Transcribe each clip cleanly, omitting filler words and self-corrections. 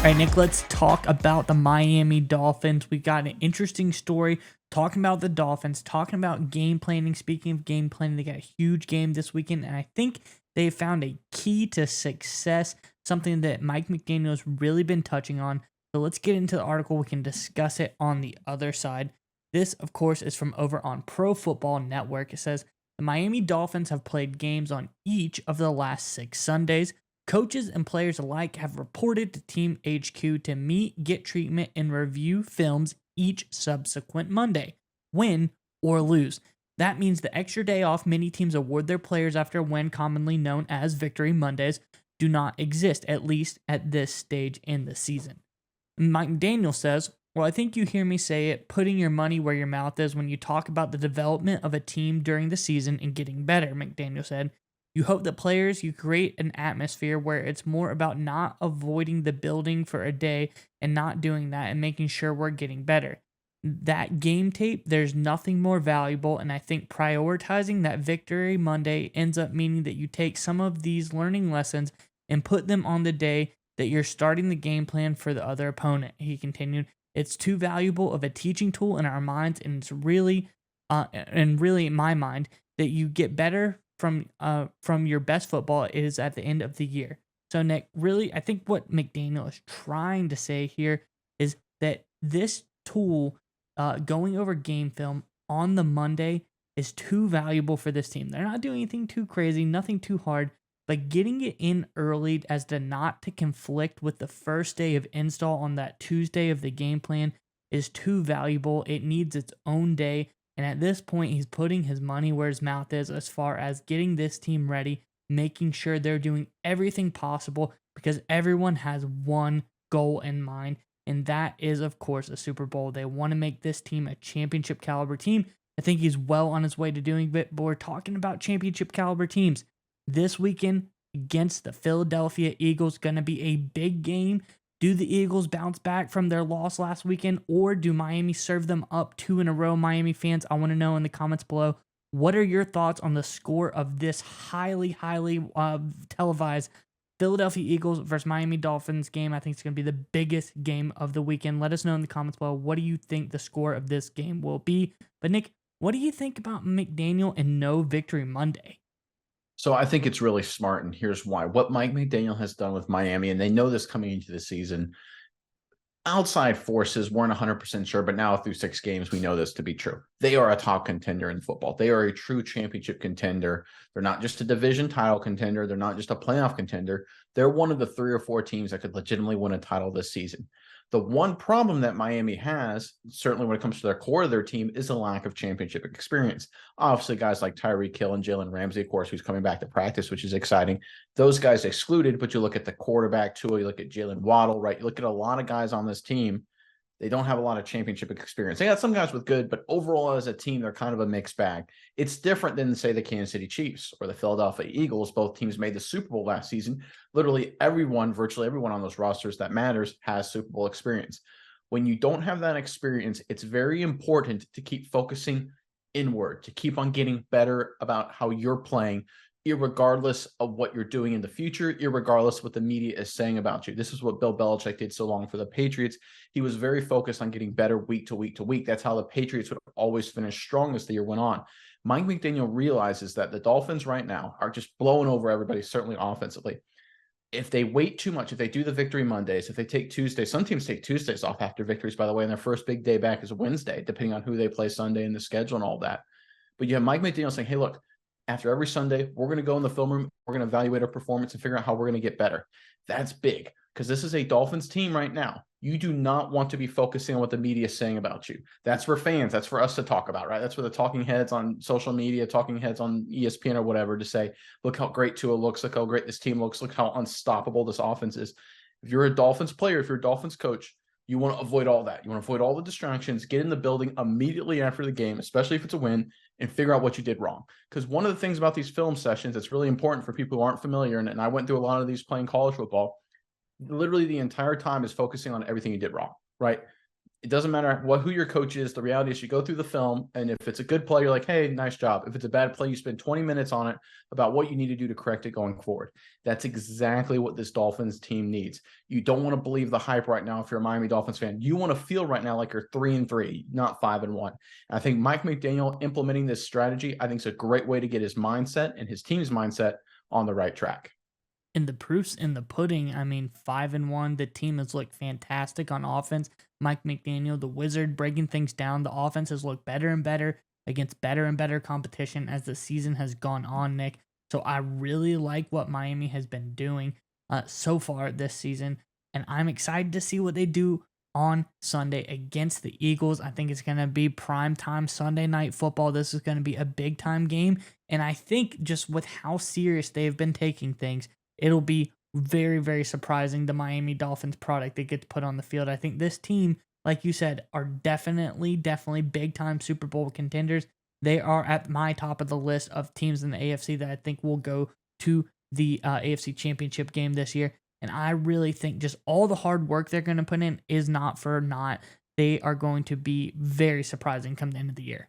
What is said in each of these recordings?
All right, Nick, let's talk about the Miami Dolphins. We got an interesting story talking about the Dolphins, talking about game planning. Speaking of game planning, they got a huge game this weekend, and I think they found a key to success, something that Mike McDaniel's really been touching on. So let's get into the article. We can discuss it on the other side. This, of course, is from over on Pro Football Network. It says the Miami Dolphins have played games on each of the last 6 Sundays. Coaches and players alike have reported to Team HQ to meet, get treatment, and review films each subsequent Monday, win or lose. That means the extra day off many teams award their players after a win, commonly known as Victory Mondays, do not exist, at least at this stage in the season. Mike McDaniel says, well, I think you hear me say it, putting your money where your mouth is when you talk about the development of a team during the season and getting better, McDaniel said. You hope that players, you create an atmosphere where it's more about not avoiding the building for a day and not doing that and making sure we're getting better. That game tape, there's nothing more valuable, and I think prioritizing that Victory Monday ends up meaning that you take some of these learning lessons and put them on the day that you're starting the game plan for the other opponent, he continued. It's too valuable of a teaching tool in our minds, and it's really, in my mind, that you get better from your best football is at the end of the year. So Nick, really, I think what McDaniel is trying to say here is that this tool, going over game film on the Monday, is too valuable for this team. They're not doing anything too crazy, nothing too hard, but getting it in early as to not to conflict with the first day of install on that Tuesday of the game plan is too valuable. It needs its own day. And at this point, he's putting his money where his mouth is as far as getting this team ready, making sure they're doing everything possible because everyone has one goal in mind. And that is, of course, a Super Bowl. They want to make this team a championship caliber team. I think he's well on his way to doing it, but we're talking about championship caliber teams. This weekend against the Philadelphia Eagles, going to be a big game. Do the Eagles bounce back from their loss last weekend, or do Miami serve them up 2 in a row? Miami fans, I want to know in the comments below. What are your thoughts on the score of this highly televised Philadelphia Eagles versus Miami Dolphins game? I think it's going to be the biggest game of the weekend. Let us know in the comments below. What do you think the score of this game will be? But Nick, what do you think about McDaniel and no Victory Monday? So I think it's really smart, and here's why. What Mike McDaniel has done with Miami, and they know this coming into the season, outside forces weren't 100% sure, but now through 6 games, we know this to be true. They are a top contender in football. They are a true championship contender. They're not just a division title contender. They're not just a playoff contender. They're one of the 3 or 4 teams that could legitimately win a title this season. The one problem that Miami has, certainly when it comes to their core of their team, is a lack of championship experience. Obviously, guys like Tyreek Hill and Jalen Ramsey, of course, who's coming back to practice, which is exciting. Those guys excluded, but you look at the quarterback, too. You look at Jalen Waddle, right? You look at a lot of guys on this team. They don't have a lot of championship experience. They got some guys with good, but overall as a team, they're kind of a mixed bag. It's different than, say, the Kansas City Chiefs or the Philadelphia Eagles. Both teams made the Super Bowl last season. Literally virtually everyone on those rosters that matters has Super Bowl experience. When you don't have that experience, it's very important to keep focusing inward, to keep on getting better about how you're playing, irregardless of what you're doing in the future, irregardless of what the media is saying about you. This is what Bill Belichick did so long for the Patriots. He was very focused on getting better week to week to week. That's how the Patriots would always finish strong as the year went on. Mike McDaniel realizes that the Dolphins right now are just blowing over everybody, certainly offensively. If they wait too much, if they do the Victory Mondays, if they take Tuesdays, some teams take Tuesdays off after victories, by the way, and their first big day back is Wednesday, depending on who they play Sunday in the schedule and all that. But you have Mike McDaniel saying, hey, look, after every Sunday, we're going to go in the film room, we're going to evaluate our performance and figure out how we're going to get better. That's big because this is a Dolphins team right now. You do not want to be focusing on what the media is saying about you. That's for fans. That's for us to talk about, right? That's for the talking heads on social media, talking heads on ESPN or whatever to say, look how great Tua looks, look how great this team looks, look how unstoppable this offense is. If you're a Dolphins player, if you're a Dolphins coach, you want to avoid all that. You want to avoid all the distractions, get in the building immediately after the game, especially if it's a win, and figure out what you did wrong. Because one of the things about these film sessions that's really important for people who aren't familiar, and I went through a lot of these playing college football, literally the entire time is focusing on everything you did wrong, right? It doesn't matter who your coach is. The reality is you go through the film, and if it's a good play, you're like, hey, nice job. If it's a bad play, you spend 20 minutes on it about what you need to do to correct it going forward. That's exactly what this Dolphins team needs. You don't want to believe the hype right now if you're a Miami Dolphins fan. You want to feel right now like you're 3-3, not 5-1. I think Mike McDaniel implementing this strategy, I think is a great way to get his mindset and his team's mindset on the right track. And the proof's in the pudding. I mean, 5-1. The team has looked fantastic on offense. Mike McDaniel, the wizard, breaking things down. The offense has looked better and better against better and better competition as the season has gone on, Nick. So I really like what Miami has been doing so far this season. And I'm excited to see what they do on Sunday against the Eagles. I think it's going to be prime time Sunday night football. This is going to be a big time game. And I think just with how serious they've been taking things, it'll be very, very surprising, the Miami Dolphins product that gets put on the field. I think this team, like you said, are definitely big time Super Bowl contenders. They are at my top of the list of teams in the AFC that I think will go to the AFC Championship game this year. And I really think just all the hard work they're going to put in is not for naught. They are going to be very surprising come the end of the year.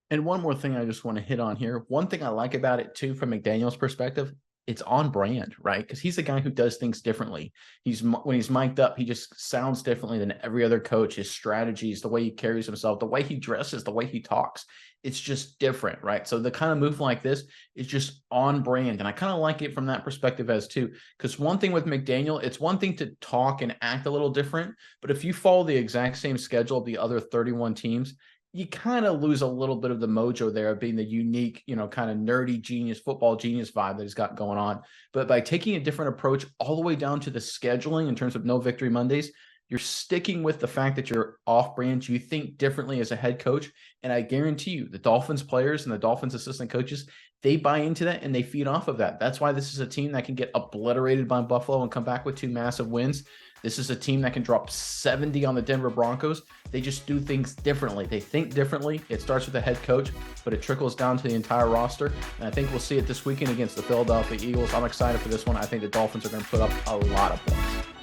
And one more thing I just want to hit on here. One thing I like about it too, from McDaniel's perspective, it's on brand, right? Because he's a guy who does things differently. When he's mic'd up, he just sounds differently than every other coach. His strategies, the way he carries himself, the way he dresses, the way he talks, it's just different, right? So the kind of move like this is just on brand. And I kind of like it from that perspective as too, because one thing with McDaniel, it's one thing to talk and act a little different, but if you follow the exact same schedule of the other 31 teams, you kind of lose a little bit of the mojo there of being the unique, kind of nerdy genius, football genius vibe that he's got going on. But by taking a different approach all the way down to the scheduling in terms of no victory Mondays, you're sticking with the fact that you're off brand. You think differently as a head coach. And I guarantee you the Dolphins players and the Dolphins assistant coaches, they buy into that and they feed off of that. That's why this is a team that can get obliterated by Buffalo and come back with 2 massive wins. This is a team that can drop 70 on the Denver Broncos. They just do things differently. They think differently. It starts with the head coach, but it trickles down to the entire roster. And I think we'll see it this weekend against the Philadelphia Eagles. I'm excited for this one. I think the Dolphins are going to put up a lot of points.